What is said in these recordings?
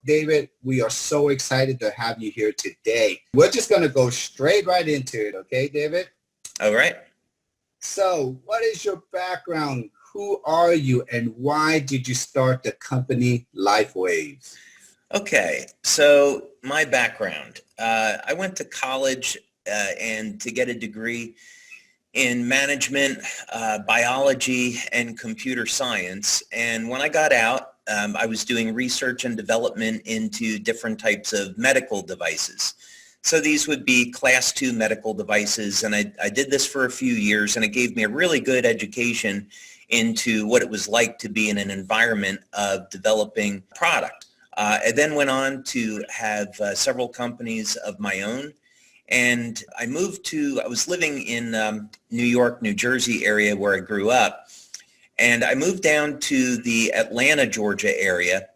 David, we are so excited to have you here today. We're just going to go straight right into it. Okay, David? All right. So what is your background? Who are you and why did you start the company Lifewave? Okay, so my background. I went to college and to get a degree in management, biology, and computer science. And when I got out, I was doing research and development into different types of medical devices. So these would be class 2 medical devices, and I did this for a few years, and it gave me a really good education into what it was like to be in an environment of developing product. I then went on to have several companies of my own, and I was living in New York, New Jersey area where I grew up, and I moved down to the Atlanta, Georgia area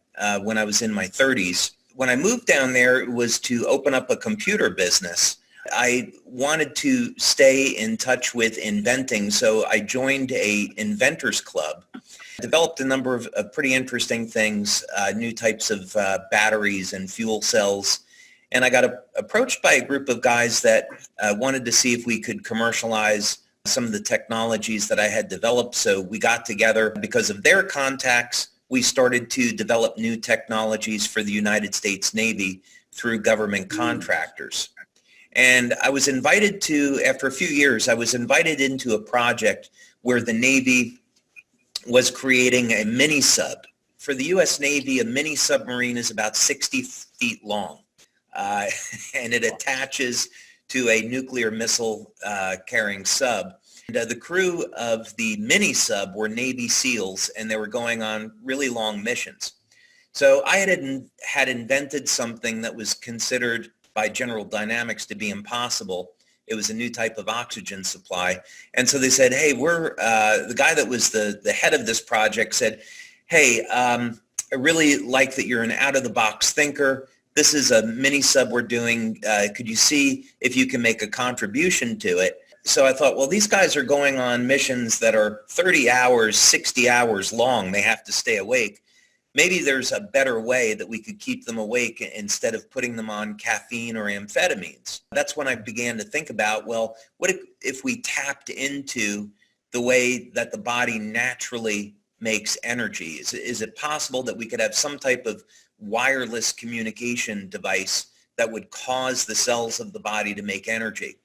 when I was in my 30s. When I moved down there, it was to open up a computer business. I wanted to stay in touch with inventing, so I joined a inventors club, developed a number of pretty interesting things, new types of batteries and fuel cells. And I got approached by a group of guys that wanted to see if we could commercialize some of the technologies that I had developed. So we got together. Because of their contacts, we started to develop new technologies for the United States Navy through government contractors. And I was invited to, after a few years, I was invited into a project where the Navy was creating a mini sub. For the U.S. Navy, a mini submarine is about 60 feet long, and it attaches to a nuclear missile carrying sub. And, the crew of the mini sub were Navy SEALs, and they were going on really long missions. So I had invented something that was considered by General Dynamics to be impossible. It was a new type of oxygen supply. And so they said, hey, the guy that was the head of this project said, hey, I really like that you're an out-of-the-box thinker. This is a mini sub we're doing. Could you see if you can make a contribution to it? So I thought, well, these guys are going on missions that are 30 hours, 60 hours long. They have to stay awake. Maybe there's a better way that we could keep them awake instead of putting them on caffeine or amphetamines. That's when I began to think about, well, what if we tapped into the way that the body naturally makes energy? Is it possible that we could have some type of wireless communication device that would cause the cells of the body to make energy?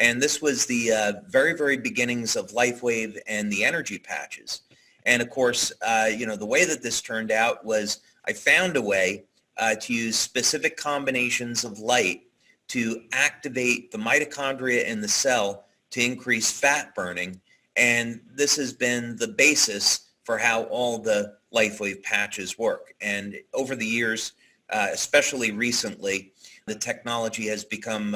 And this was the very, very beginnings of Lifewave and the energy patches. And of course, the way that this turned out was I found a way to use specific combinations of light to activate the mitochondria in the cell to increase fat burning. And this has been the basis for how all the Lifewave patches work. And over the years, especially recently, the technology has become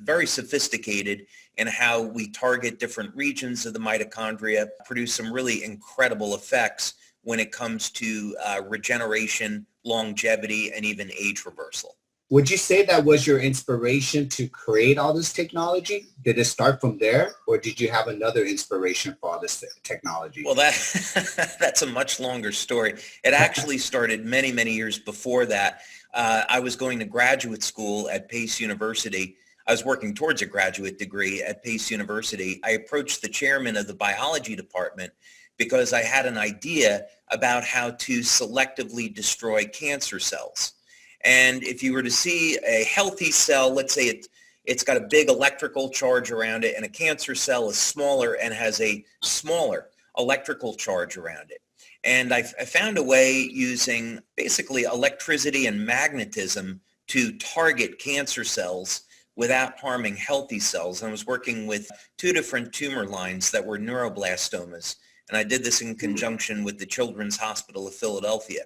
very sophisticated in how we target different regions of the mitochondria, produce some really incredible effects when it comes to regeneration, longevity, and even age reversal. Would you say that was your inspiration to create all this technology? Did it start from there, or did you have another inspiration for all this technology? Well, that's a much longer story. It actually started many, many years before that. I was going to graduate school at Pace University. I was working towards a graduate degree at Pace University. I approached the chairman of the biology department because I had an idea about how to selectively destroy cancer cells. And if you were to see a healthy cell, let's say it's got a big electrical charge around it, and a cancer cell is smaller and has a smaller electrical charge around it. And I found a way using basically electricity and magnetism to target cancer cells without harming healthy cells. And I was working with 2 different tumor lines that were neuroblastomas. And I did this in conjunction with the Children's Hospital of Philadelphia.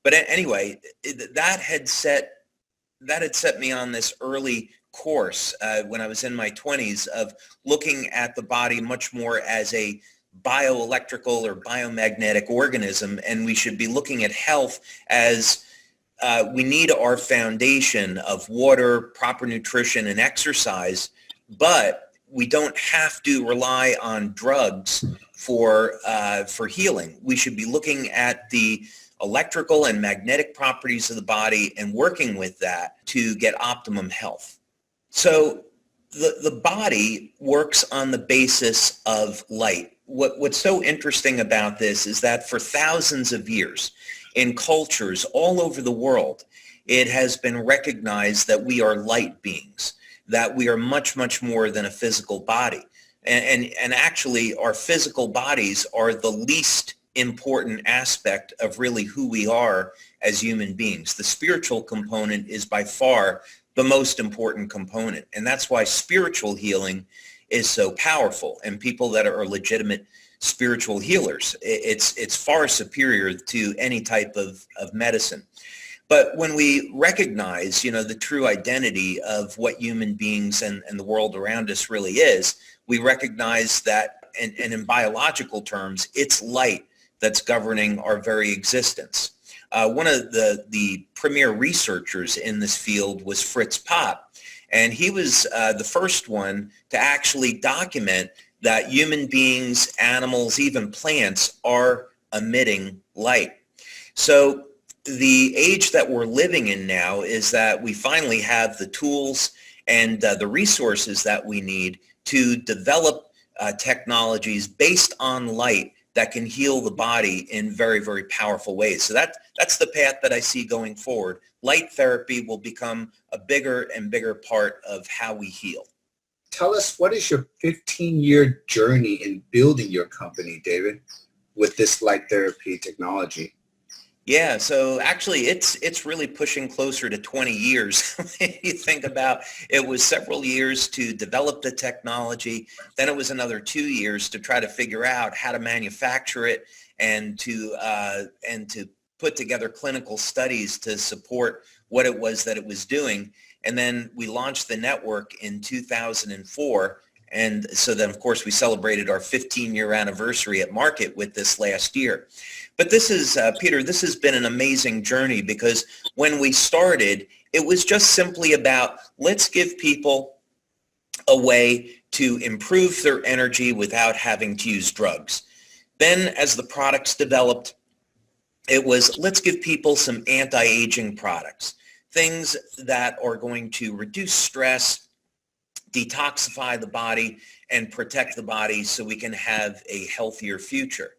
But anyway, that had set me on this early course when I was in my 20s of looking at the body much more as a bioelectrical or biomagnetic organism, and we should be looking at health as we need our foundation of water, proper nutrition, and exercise, but we don't have to rely on drugs for healing. We should be looking at the electrical and magnetic properties of the body and working with that to get optimum health. So the body works on the basis of light. What's so interesting about this is that for thousands of years in cultures all over the world, it has been recognized that we are light beings, that we are much, much more than a physical body. And actually our physical bodies are the least important aspect of really who we are as human beings. The spiritual component is by far the most important component. And that's why spiritual healing is so powerful. And people that are legitimate spiritual healers, it's far superior to any type of medicine. But when we recognize, the true identity of what human beings and the world around us really is, we recognize that, and in biological terms, it's light that's governing our very existence. One of the premier researchers in this field was Fritz Popp, and he was the first one to actually document that human beings, animals, even plants are emitting light. So the age that we're living in now is that we finally have the tools and the resources that we need to develop technologies based on light that can heal the body in very, very powerful ways. So that's the path that I see going forward. Light therapy will become a bigger and bigger part of how we heal. Tell us, what is your 15-year journey in building your company, David, with this light therapy technology? Yeah, so actually it's really pushing closer to 20 years. You think about it was several years to develop the technology, then it was another 2 years to try to figure out how to manufacture it and to put together clinical studies to support what it was that it was doing. And then we launched the network in 2004. And so then, of course, we celebrated our 15-year anniversary at market with this last year. But this is, Peter, this has been an amazing journey because when we started, it was just simply about let's give people a way to improve their energy without having to use drugs. Then as the products developed, it was let's give people some anti-aging products, things that are going to reduce stress, detoxify the body, and protect the body so we can have a healthier future.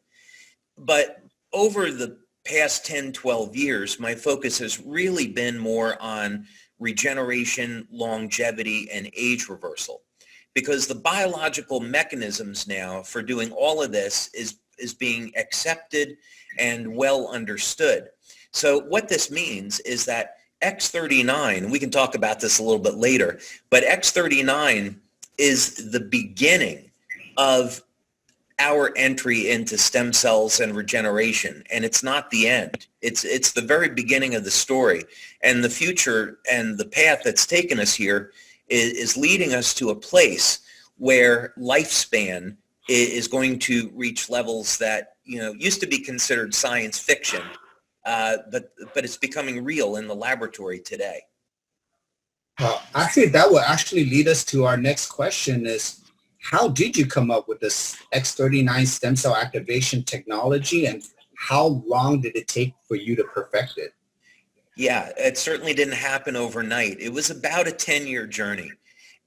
But over the past 10, 12 years, my focus has really been more on regeneration, longevity, and age reversal. Because the biological mechanisms now for doing all of this is being accepted and well understood. So what this means is that X39, we can talk about this a little bit later, but X39 is the beginning of our entry into stem cells and regeneration, and it's not the end. It's the very beginning of the story, and the future and the path that's taken us here is leading us to a place where lifespan is going to reach levels that used to be considered science fiction, but it's becoming real in the laboratory today. Actually, that will actually lead us to our next question is, how did you come up with this X39 stem cell activation technology, and how long did it take for you to perfect it? Yeah, it certainly didn't happen overnight. It was about a 10-year journey.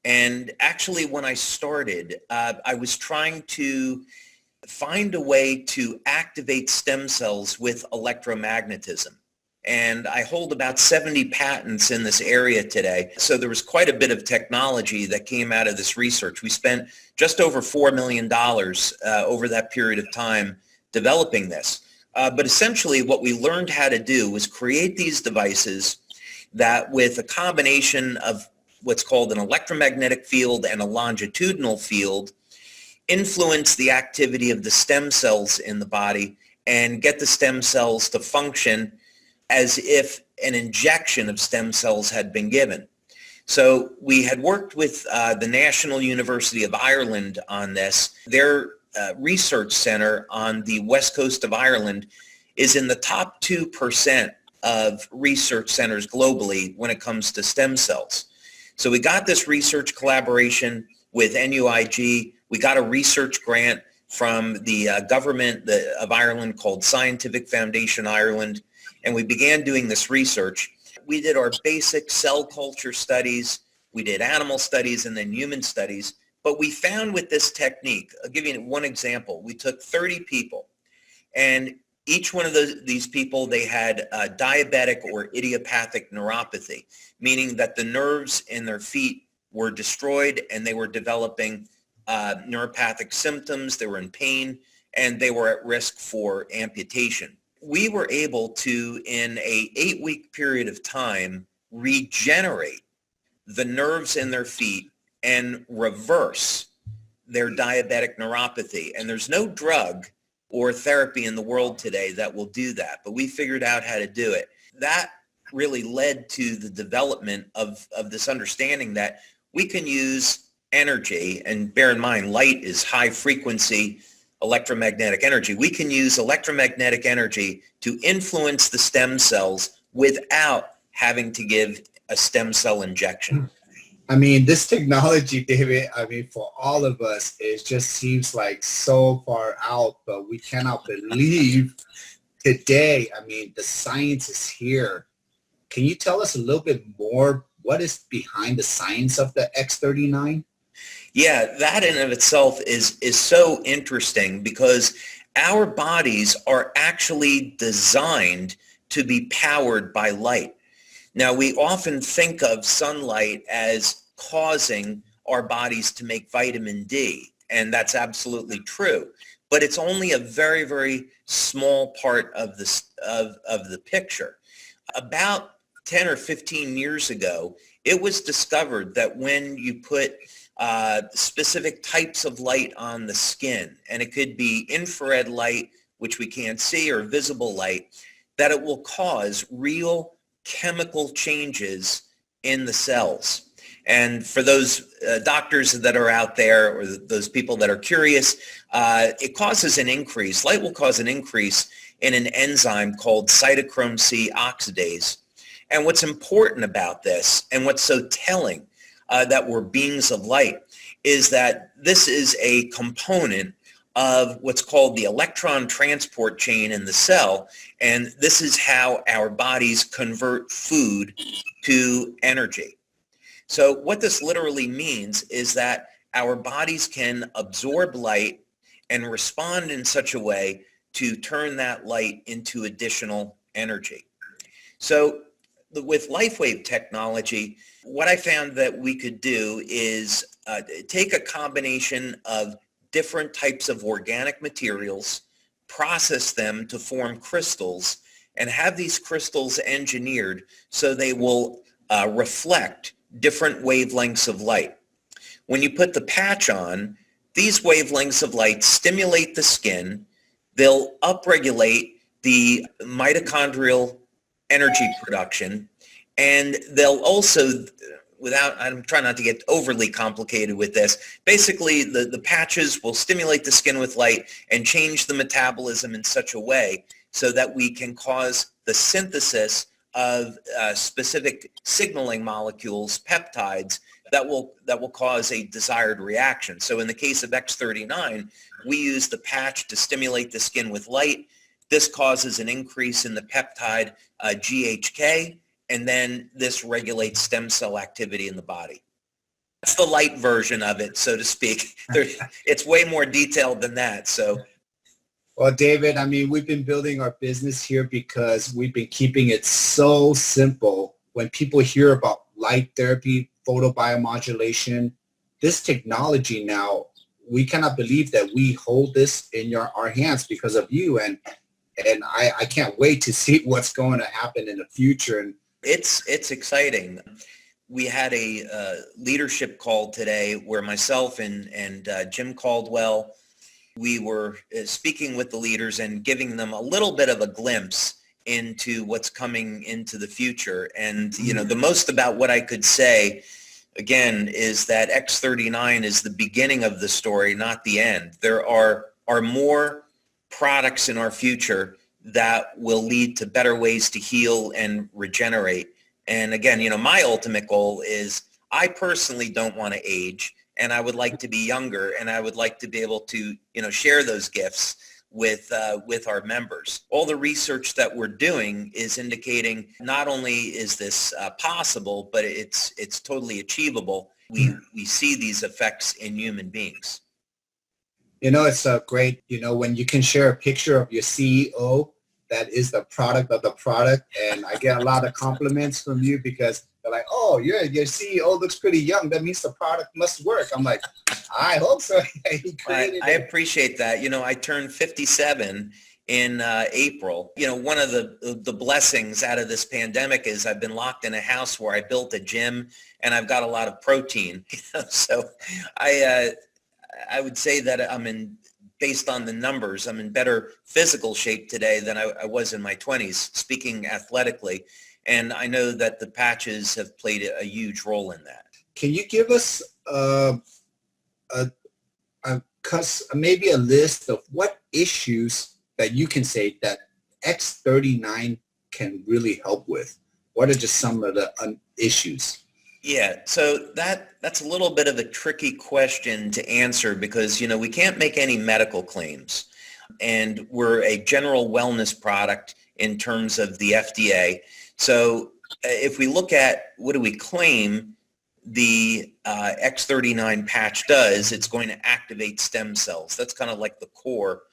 And actually, when I started, I was trying to find a way to activate stem cells with electromagnetism. And I hold about 70 patents in this area today. So there was quite a bit of technology that came out of this research. We spent just over $4 million over that period of time developing this. But essentially what we learned how to do was create these devices that, with a combination of what's called an electromagnetic field and a longitudinal field, influence the activity of the stem cells in the body and get the stem cells to function as if an injection of stem cells had been given. So we had worked with the National University of Ireland on this. Their research center on the west coast of Ireland is in the top 2% of research centers globally when it comes to stem cells. So we got this research collaboration with NUIG. We got a research grant from the government of Ireland called Scientific Foundation Ireland. and we began doing this research. We did our basic cell culture studies, we did animal studies, and then human studies. But we found with this technique, I'll give you one example. We took 30 people, and each one of these people, they had diabetic or idiopathic neuropathy, meaning that the nerves in their feet were destroyed and they were developing neuropathic symptoms, they were in pain, and they were at risk for amputation. We were able to, in a 8-week period of time, regenerate the nerves in their feet and reverse their diabetic neuropathy. And there's no drug or therapy in the world today that will do that, but we figured out how to do it. That really led to the development of this understanding that we can use energy, and bear in mind, light is high frequency electromagnetic energy. We can use electromagnetic energy to influence the stem cells without having to give a stem cell injection. I mean, this technology, David, I mean, for all of us, it just seems like so far out, but we cannot believe today, I mean, the science is here. Can you tell us a little bit more? What is behind the science of the X39? Yeah, that in of itself is so interesting because our bodies are actually designed to be powered by light. Now, we often think of sunlight as causing our bodies to make vitamin D, and that's absolutely true. But it's only a very, very small part of the picture. About 10 or 15 years ago, it was discovered that when you put specific types of light on the skin, and it could be infrared light, which we can't see, or visible light, that it will cause real chemical changes in the cells. And for those doctors that are out there, or those people that are curious, it causes an increase. Light will cause an increase in an enzyme called cytochrome C oxidase. And what's important about this, and what's so telling that we're beings of light, is that this is a component of what's called the electron transport chain in the cell, and this is how our bodies convert food to energy. So what this literally means is that our bodies can absorb light and respond in such a way to turn that light into additional energy. So with Lifewave technology, what I found that we could do is take a combination of different types of organic materials, process them to form crystals, and have these crystals engineered so they will reflect different wavelengths of light. When you put the patch on, these wavelengths of light stimulate the skin. They'll upregulate the mitochondrial energy production, and they'll also, I'm trying not to get overly complicated with this, basically the patches will stimulate the skin with light and change the metabolism in such a way so that we can cause the synthesis of specific signaling molecules, peptides, that will cause a desired reaction. So in the case of X39, we use the patch to stimulate the skin with light. This causes an increase in the peptide GHK, and then this regulates stem cell activity in the body. That's the light version of it, so to speak. It's way more detailed than that. So, well, David, I mean, we've been building our business here because we've been keeping it so simple. When people hear about light therapy, photobiomodulation, this technology now, we cannot believe that we hold this in our hands because of you. And I can't wait to see what's going to happen in the future. And it's exciting. We had a leadership call today where myself and Jim Caldwell, we were speaking with the leaders and giving them a little bit of a glimpse into what's coming into the future. And, you know, the most about what I could say, again, is that X39 is the beginning of the story, not the end. There are more products in our future that will lead to better ways to heal and regenerate. And again, you know, my ultimate goal is I personally don't want to age, and I would like to be younger, and I would like to be able to, you know, share those gifts with our members. All the research that we're doing is indicating not only is this possible, but it's totally achievable. We see these effects in human beings. It's great, when you can share a picture of your CEO that is the product of the product. And I get a lot of compliments from you because they're like, oh, your CEO looks pretty young. That means the product must work. I'm like, I hope so. I appreciate that. I turned 57 in April. One of the blessings out of this pandemic is I've been locked in a house where I built a gym and I've got a lot of protein. So I would say that based on the numbers, I'm in better physical shape today than I was in my 20s, speaking athletically. And I know that the patches have played a huge role in that. Can you give us maybe a list of what issues that you can say that X39 can really help with? What are just some of the issues? Yeah, so that's a little bit of a tricky question to answer because, we can't make any medical claims. And we're a general wellness product in terms of the FDA. So if we look at what do we claim the X39 patch does, it's going to activate stem cells. That's kind of like the core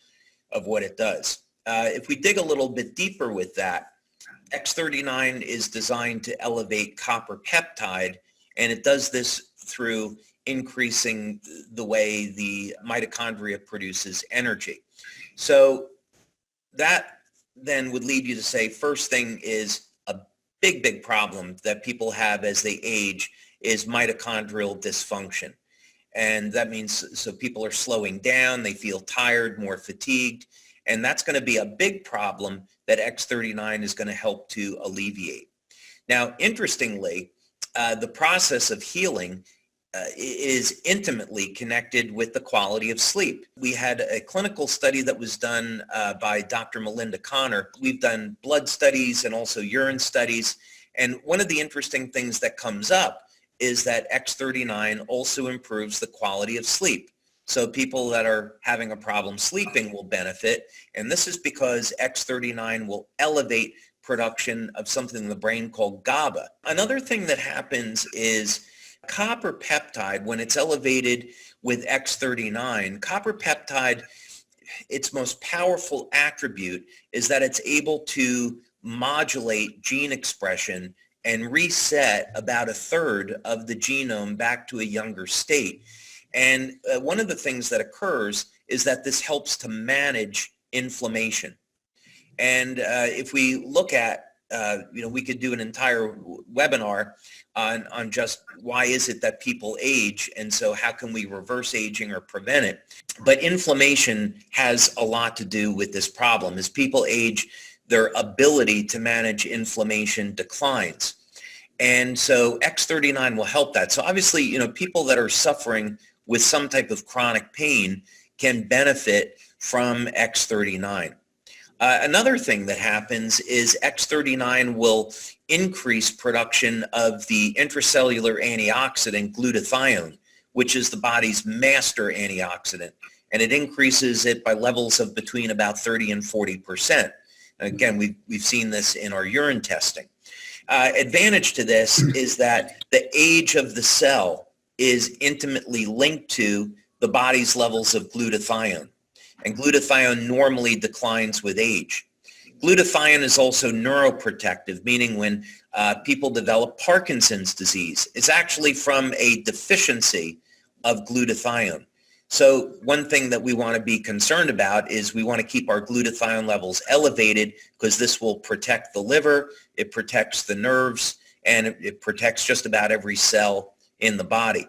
of what it does. If we dig a little bit deeper with that, X39 is designed to elevate copper peptide, and it does this through increasing the way the mitochondria produces energy. So that then would lead you to say, first thing is a big problem that people have as they age is mitochondrial dysfunction. And that means, so people are slowing down, they feel tired, more fatigued, and that's going to be a big problem that X39 is going to help to alleviate. Now, interestingly, the process of healing is intimately connected with the quality of sleep. We had a clinical study that was done by Dr. Melinda Connor. We've done blood studies and also urine studies. And one of the interesting things that comes up is that X39 also improves the quality of sleep. So people that are having a problem sleeping will benefit. And this is because X39 will elevate production of something in the brain called GABA. Another thing that happens is copper peptide, when it's elevated with X39, copper peptide, its most powerful attribute is that it's able to modulate gene expression and reset about a third of the genome back to a younger state. And one of the things that occurs is that this helps to manage inflammation. And if we look at, we could do an entire webinar on just why is it that people age, and so how can we reverse aging or prevent it. But inflammation has a lot to do with this problem. As people age, their ability to manage inflammation declines. And so X39 will help that. So obviously, people that are suffering with some type of chronic pain can benefit from X39. Another thing that happens is X39 will increase production of the intracellular antioxidant glutathione, which is the body's master antioxidant. And it increases it by levels of between about 30 and 40%. Again, we've seen this in our urine testing. Advantage to this is that the age of the cell is intimately linked to the body's levels of glutathione. And glutathione normally declines with age. Glutathione is also neuroprotective, meaning when people develop Parkinson's disease, it's actually from a deficiency of glutathione. So one thing that we want to be concerned about is we want to keep our glutathione levels elevated because this will protect the liver, it protects the nerves, and it protects just about every cell in the body.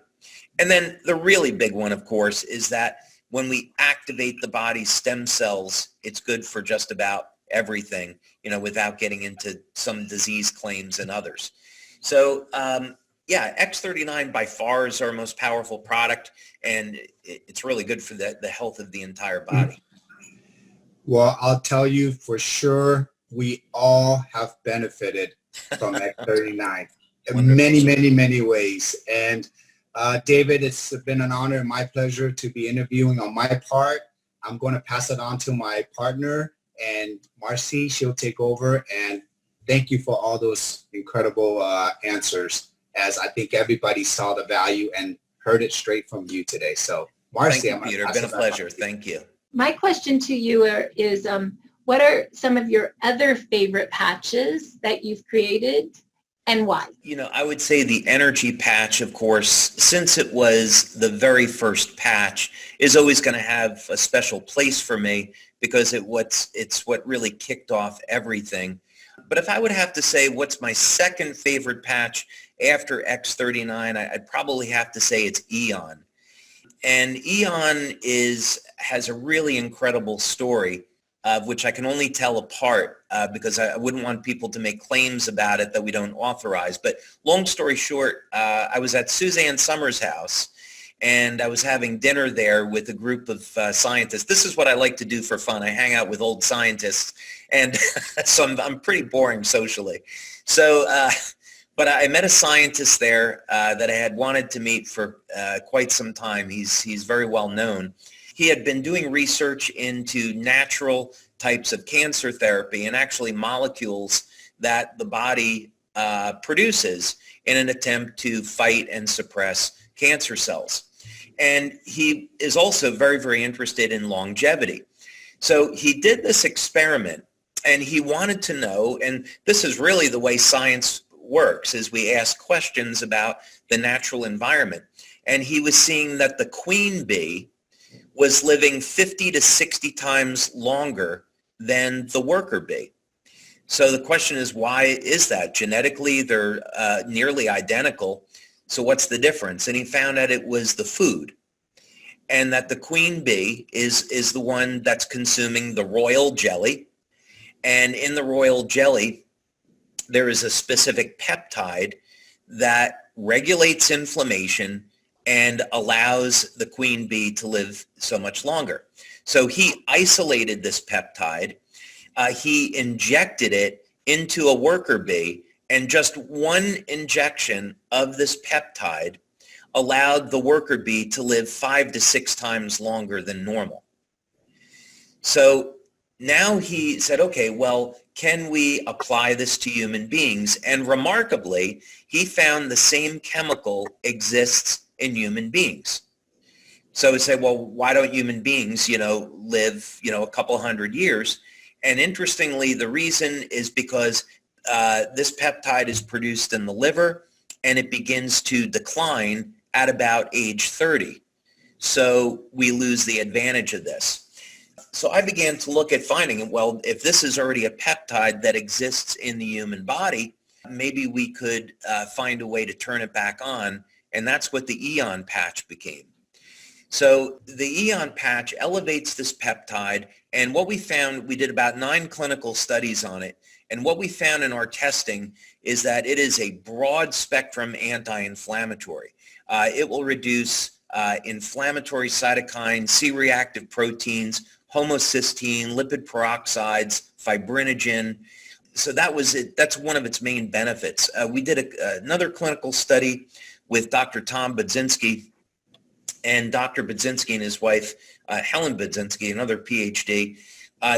And then the really big one, of course, is that when we activate the body's stem cells, it's good for just about everything, without getting into some disease claims and others. So, X39 by far is our most powerful product, and it's really good for the health of the entire body. Well, I'll tell you for sure, we all have benefited from X39 in many ways. And David, it's been an honor and my pleasure to be interviewing on my part. I'm going to pass it on to my partner, and Marcy, she'll take over. And thank you for all those incredible answers, as I think everybody saw the value and heard it straight from you today. So Marcy, thank you, Peter. It's been a pleasure. Thank you. My question to you is, what are some of your other favorite patches that you've created, and why? I would say the energy patch, of course, since it was the very first patch, is always going to have a special place for me because it's what really kicked off everything. But if I would have to say what's my second favorite patch after X39, I'd probably have to say it's Eon. And Eon has a really incredible story, of which I can only tell a part because I wouldn't want people to make claims about it that we don't authorize. But long story short, I was at Suzanne Summers' house, and I was having dinner there with a group of scientists. This is what I like to do for fun. I hang out with old scientists, and so I'm pretty boring socially. So, but I met a scientist there that I had wanted to meet for quite some time. He's very well known. He had been doing research into natural types of cancer therapy and actually molecules that the body produces in an attempt to fight and suppress cancer cells. And he is also very, very interested in longevity. So he did this experiment, and he wanted to know, and this is really the way science works, is we ask questions about the natural environment. And he was seeing that the queen bee was living 50 to 60 times longer than the worker bee. So the question is, why is that? Genetically, they're nearly identical. So what's the difference? And he found out it was the food, and that the queen bee is the one that's consuming the royal jelly. And in the royal jelly, there is a specific peptide that regulates inflammation and allows the queen bee to live so much longer. So he isolated this peptide. He injected it into a worker bee, and just one injection of this peptide allowed the worker bee to live 5 to 6 times longer than normal. So now he said, okay, well, can we apply this to human beings? And remarkably, he found the same chemical exists in human beings. So he said, well, why don't human beings, live, a couple hundred years? And interestingly, the reason is because this peptide is produced in the liver, and it begins to decline at about age 30. So we lose the advantage of this. So I began to look at finding, well, if this is already a peptide that exists in the human body, maybe we could find a way to turn it back on. And that's what the Eon patch became. So the Eon patch elevates this peptide, and what we found, we did about 9 clinical studies on it, and what we found in our testing is that it is a broad spectrum anti-inflammatory. It will reduce inflammatory cytokines, C-reactive proteins, homocysteine, lipid peroxides, fibrinogen. So that was it. That's one of its main benefits. We did another clinical study with Dr. Tom Budzinski, and Dr. Budzinski and his wife, Helen Budzinski, another PhD.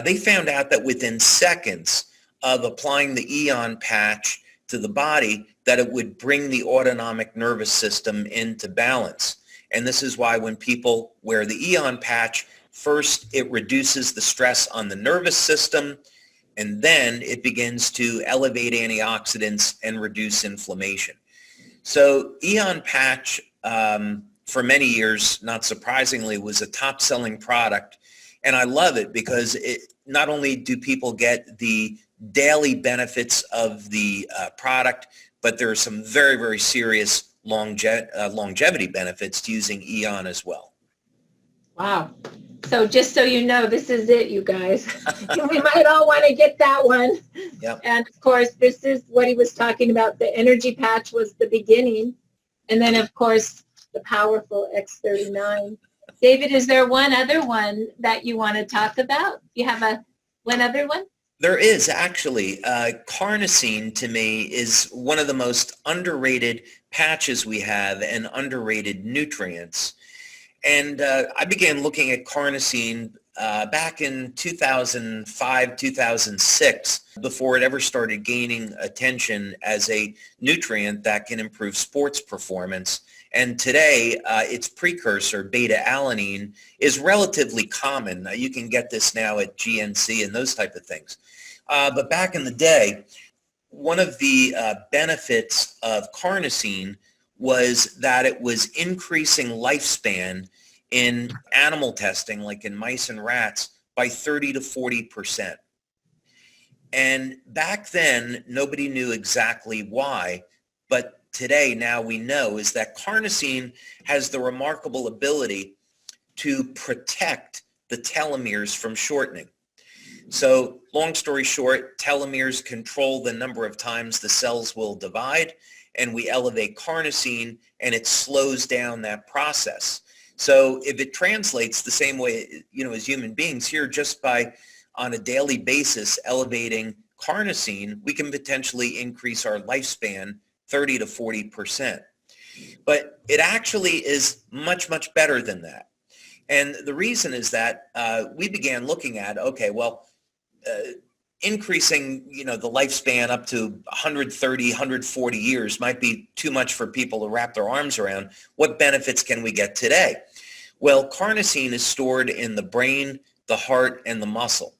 They found out that within seconds of applying the Eon patch to the body, that it would bring the autonomic nervous system into balance. And this is why when people wear the Eon patch, first it reduces the stress on the nervous system, and then it begins to elevate antioxidants and reduce inflammation. So Eon patch, for many years, not surprisingly, was a top-selling product. And I love it because not only do people get the daily benefits of the product, but there are some very, very serious longevity benefits to using Eon as well. Wow. So just so you know, this is it, you guys. We might all want to get that one. Yep. And of course, this is what he was talking about. The energy patch was the beginning. And then, of course, the powerful X39. David, is there one other one that you want to talk about? You have one other one? There is actually. Carnosine, to me, is one of the most underrated patches we have and underrated nutrients. And I began looking at carnosine back in 2005, 2006, before it ever started gaining attention as a nutrient that can improve sports performance. And today, its precursor, beta-alanine, is relatively common. You can get this now at GNC and those type of things. But back in the day, one of the benefits of carnosine was that it was increasing lifespan in animal testing, like in mice and rats, by 30 to 40%. And back then, nobody knew exactly why, but today, now we know, is that carnosine has the remarkable ability to protect the telomeres from shortening. So long story short, telomeres control the number of times the cells will divide, and we elevate carnosine and it slows down that process. So if it translates the same way, as human beings here, just by on a daily basis elevating carnosine, we can potentially increase our lifespan 30 to 40%. But it actually is much, much better than that. And the reason is that we began looking at, increasing, the lifespan up to 130, 140 years might be too much for people to wrap their arms around. What benefits can we get today? Well, carnosine is stored in the brain, the heart, and the muscle.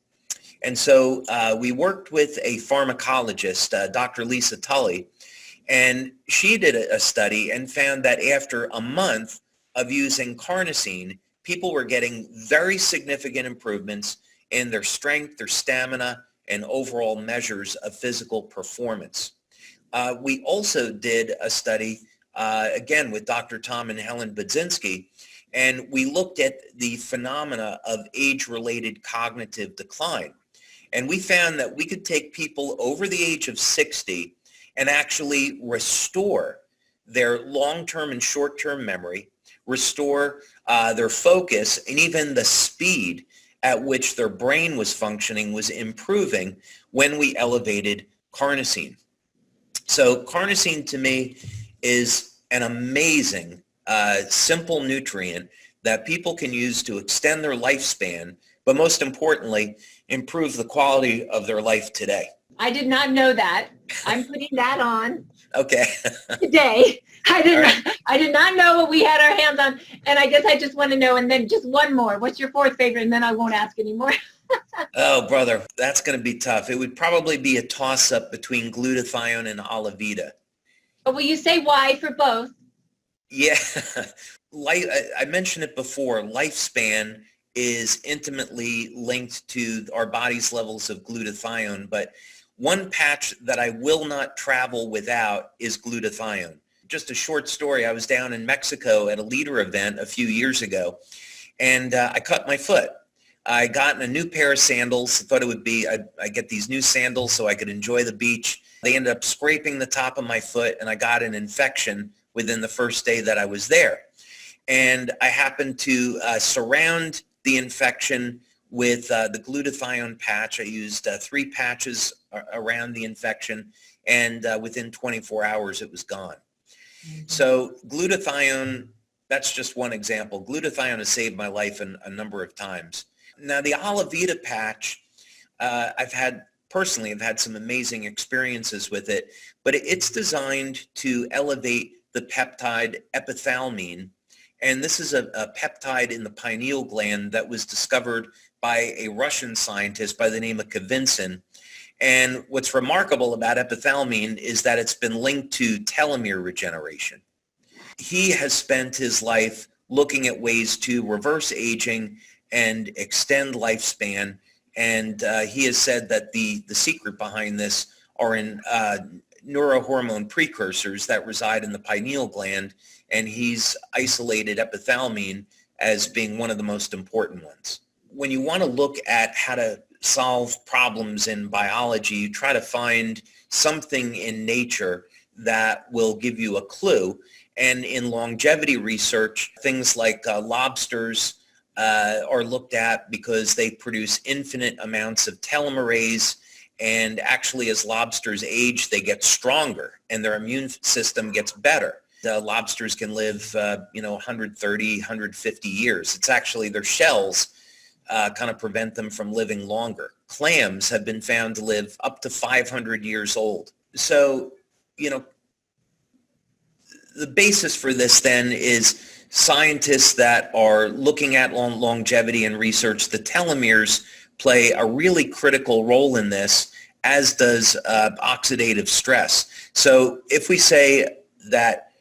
And so we worked with a pharmacologist, Dr. Lisa Tully, and she did a study and found that after a month of using carnosine, people were getting very significant improvements in their strength, their stamina, and overall measures of physical performance. We also did a study, again, with Dr. Tom and Helen Budzinski, and we looked at the phenomena of age-related cognitive decline. And we found that we could take people over the age of 60 and actually restore their long-term and short-term memory, restore their focus, and even the speed at which their brain was functioning was improving when we elevated carnosine. So carnosine to me is an amazing, simple nutrient that people can use to extend their lifespan, but most importantly, improve the quality of their life today. I did not know that. I'm putting that on Okay. today. I did not know what we had our hands on, and I guess I just want to know. And then just one more. What's your fourth favorite? And then I won't ask anymore. Oh, brother, that's going to be tough. It would probably be a toss-up between glutathione and Olivita. But will you say why for both? Yeah, I mentioned it before. Lifespan is intimately linked to our body's levels of glutathione, but one patch that I will not travel without is glutathione. Just a short story. I was down in Mexico at a leader event a few years ago, and I cut my foot. I got a new pair of sandals. I thought it would be, I get these new sandals so I could enjoy the beach. They ended up scraping the top of my foot, and I got an infection within the first day that I was there. And I happened to surround the infection with the glutathione patch. I used 3 patches around the infection, and within 24 hours it was gone. So glutathione, that's just one example. Glutathione has saved my life a number of times. Now the Olivita patch, I've had some amazing experiences with it, but it's designed to elevate the peptide epithalamine. And this is a peptide in the pineal gland that was discovered by a Russian scientist by the name of Kavinsin. And what's remarkable about epithalamine is that it's been linked to telomere regeneration. He has spent his life looking at ways to reverse aging and extend lifespan. And he has said that the secret behind this are in neurohormone precursors that reside in the pineal gland. And he's isolated epithalamine as being one of the most important ones. When you want to look at how to solve problems in biology, you try to find something in nature that will give you a clue. And in longevity research, things like lobsters are looked at because they produce infinite amounts of telomerase. And actually, as lobsters age, they get stronger and their immune system gets better. The lobsters can live, 130, 150 years. It's actually their shells kind of prevent them from living longer. Clams have been found to live up to 500 years old. So, you know, the basis for this then is scientists that are looking at longevity and research. The telomeres play a really critical role in this, as does oxidative stress. So if we say that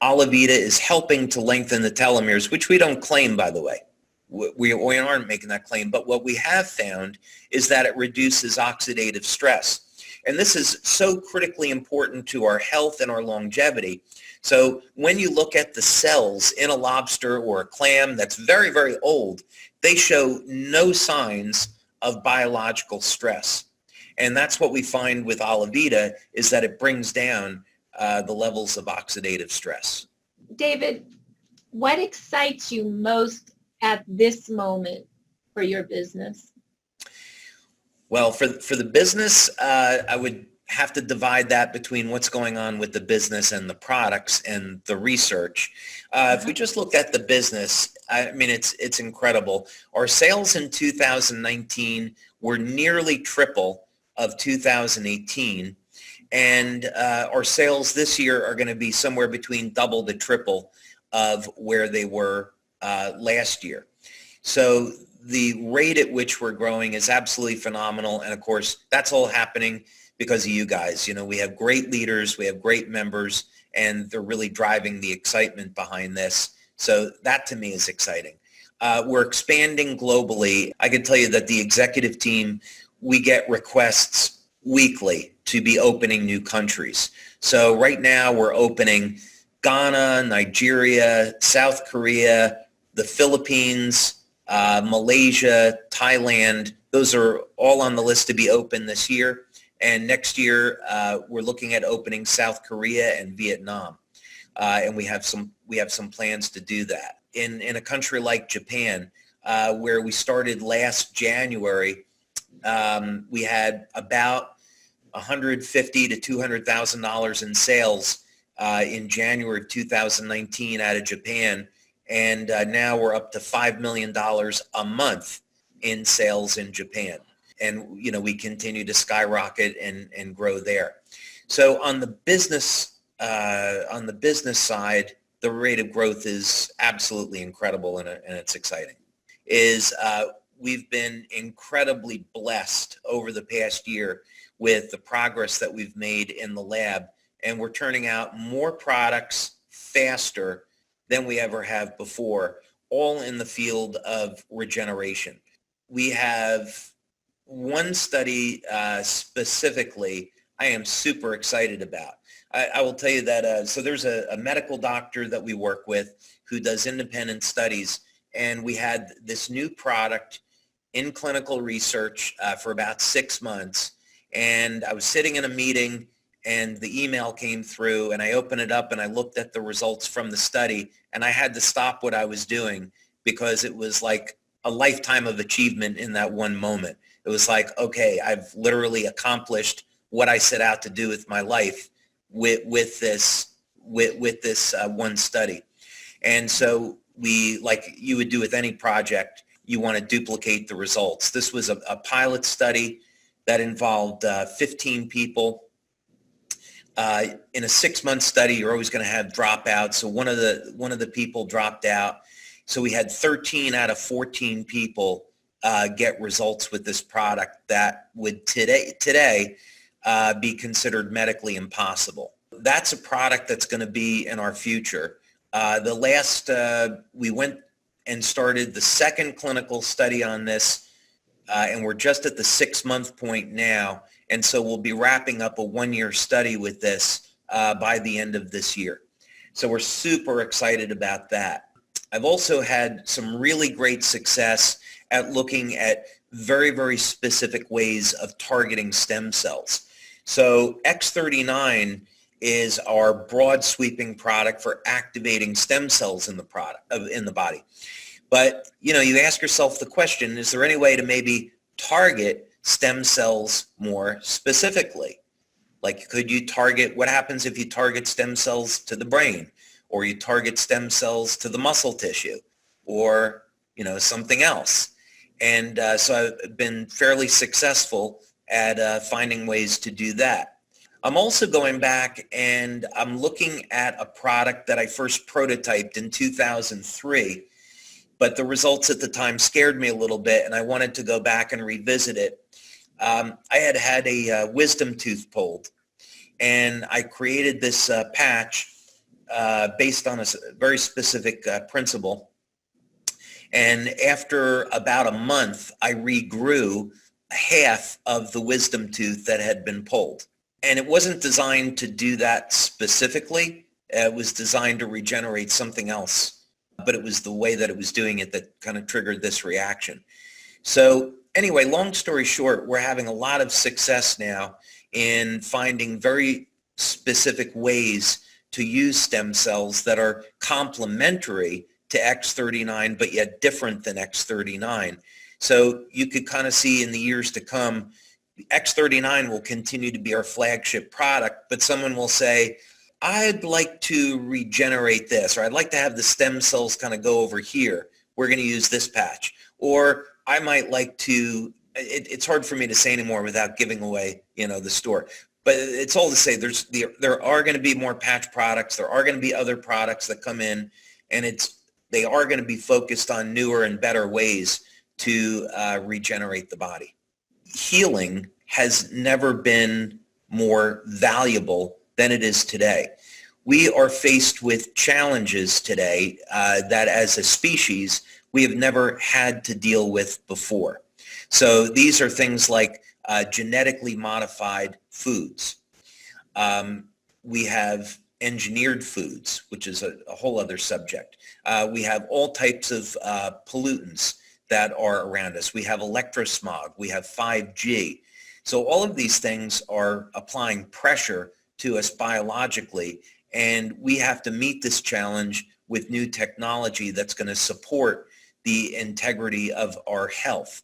Alavita is helping to lengthen the telomeres, which we don't claim, by the way, we aren't making that claim, but what we have found is that it reduces oxidative stress. And this is so critically important to our health and our longevity. So when you look at the cells in a lobster or a clam that's very, very old, they show no signs of biological stress. And that's what we find with Alavita, is that it brings down the levels of oxidative stress. David, what excites you most at this moment for your business? Well, for the business, I would have to divide that between what's going on with the business and the products and the research. If we just look at the business, I mean, it's incredible. Our sales in 2019 were nearly triple of 2018. And our sales this year are going to be somewhere between double to triple of where they were last year. So the rate at which we're growing is absolutely phenomenal. And of course, that's all happening because of you guys. You know, we have great leaders, we have great members, and they're really driving the excitement behind this. So that to me is exciting. We're expanding globally. I can tell you that the executive team, we get requests weekly to be opening new countries. So right now we're opening Ghana, Nigeria, South Korea, the Philippines, Malaysia, Thailand. Those are all on the list to be open this year. And next year, we're looking at opening South Korea and Vietnam. And we have some plans to do that. In a country like Japan, where we started last January, we had about $150,000 to $200,000 in sales in January of 2019 out of Japan. And now we're up to $5 million a month in sales in Japan. And, you know, we continue to skyrocket and grow there. So on the business side, the rate of growth is absolutely incredible, and it's exciting. We've been incredibly blessed over the past year with the progress that we've made in the lab, and we're turning out more products faster than we ever have before, all in the field of regeneration. We have one study specifically I am super excited about. I will tell you that, so there's a medical doctor that we work with who does independent studies, and we had this new product in clinical research for about 6 months, and I was sitting in a meeting and the email came through, and I opened it up and I looked at the results from the study, and I had to stop what I was doing because it was like a lifetime of achievement in that one moment. It was like, okay, I've literally accomplished what I set out to do with my life with this one study. And so we, like you would do with any project, you want to duplicate the results. This was a pilot study that involved 15 people. In a 6-month study, you're always going to have dropouts. So one of the people dropped out. So we had 13 out of 14 people get results with this product that would today be considered medically impossible. That's a product that's going to be in our future. We went and started the second clinical study on this, and we're just at the 6-month point now. And so we'll be wrapping up a 1-year study with this by the end of this year. So we're super excited about that. I've also had some really great success at looking at very, very specific ways of targeting stem cells. So X39 is our broad sweeping product for activating stem cells in the body. But, you know, you ask yourself the question, is there any way to maybe target stem cells more specifically? Like, could you target, what happens if you target stem cells to the brain, or you target stem cells to the muscle tissue, or, you know, something else? And so I've been fairly successful at finding ways to do that. I'm also going back and I'm looking at a product that I first prototyped in 2003, but the results at the time scared me a little bit and I wanted to go back and revisit it. I had a wisdom tooth pulled, and I created this patch based on a very specific principle. And after about a month, I regrew half of the wisdom tooth that had been pulled. And it wasn't designed to do that specifically. It was designed to regenerate something else. But it was the way that it was doing it that kind of triggered this reaction. So anyway, long story short, we're having a lot of success now in finding very specific ways to use stem cells that are complementary to X39, but yet different than X39. So you could kind of see in the years to come, X39 will continue to be our flagship product, but someone will say, I'd like to regenerate this, or I'd like to have the stem cells kind of go over here. We're going to use this patch. Or I might like to, it's hard for me to say anymore without giving away, the store. But it's all to say there are going to be more patch products. There are going to be other products that come in, and they are going to be focused on newer and better ways to regenerate the body. Healing has never been more valuable than it is today. We are faced with challenges today that as a species we have never had to deal with before. So these are things like genetically modified foods. We have engineered foods, which is a whole other subject. We have all types of pollutants that are around us. We have electrosmog. We have 5G. So all of these things are applying pressure to us biologically, and we have to meet this challenge with new technology that's going to support the integrity of our health.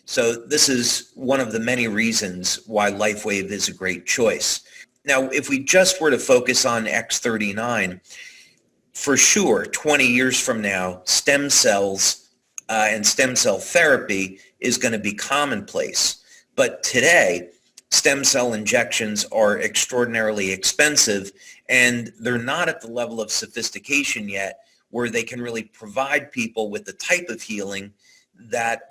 So this is one of the many reasons why Lifewave is a great choice. Now, if we just were to focus on X39, for sure, 20 years from now, stem cells and stem cell therapy is going to be commonplace. But today, stem cell injections are extraordinarily expensive, and they're not at the level of sophistication yet where they can really provide people with the type of healing that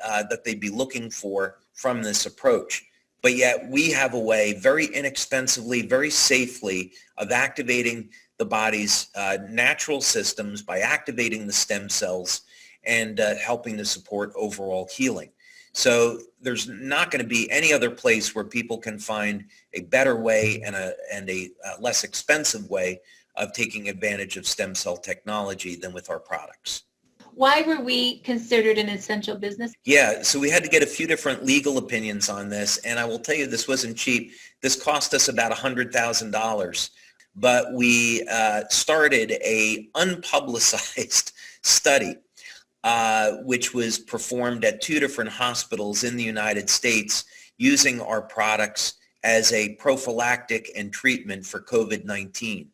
they'd be looking for from this approach. But yet we have a way very inexpensively, very safely of activating the body's natural systems by activating the stem cells and helping to support overall healing. So there's not going to be any other place where people can find a better way and a less expensive way of taking advantage of stem cell technology than with our products. Why were we considered an essential business? Yeah, so we had to get a few different legal opinions on this, and I will tell you this wasn't cheap. This cost us about $100,000, but we started a unpublicized study which was performed at 2 different hospitals in the United States using our products as a prophylactic and treatment for COVID-19.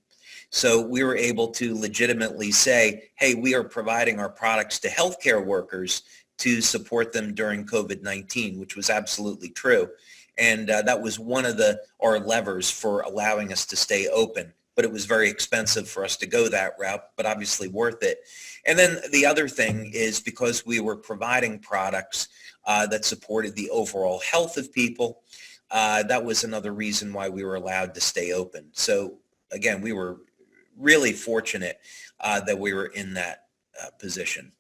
So we were able to legitimately say, hey, we are providing our products to healthcare workers to support them during COVID-19, which was absolutely true. And that was one of our levers for allowing us to stay open. But it was very expensive for us to go that route, but obviously worth it. And then the other thing is because we were providing products that supported the overall health of people, that was another reason why we were allowed to stay open. So again, we were really fortunate that we were in that position.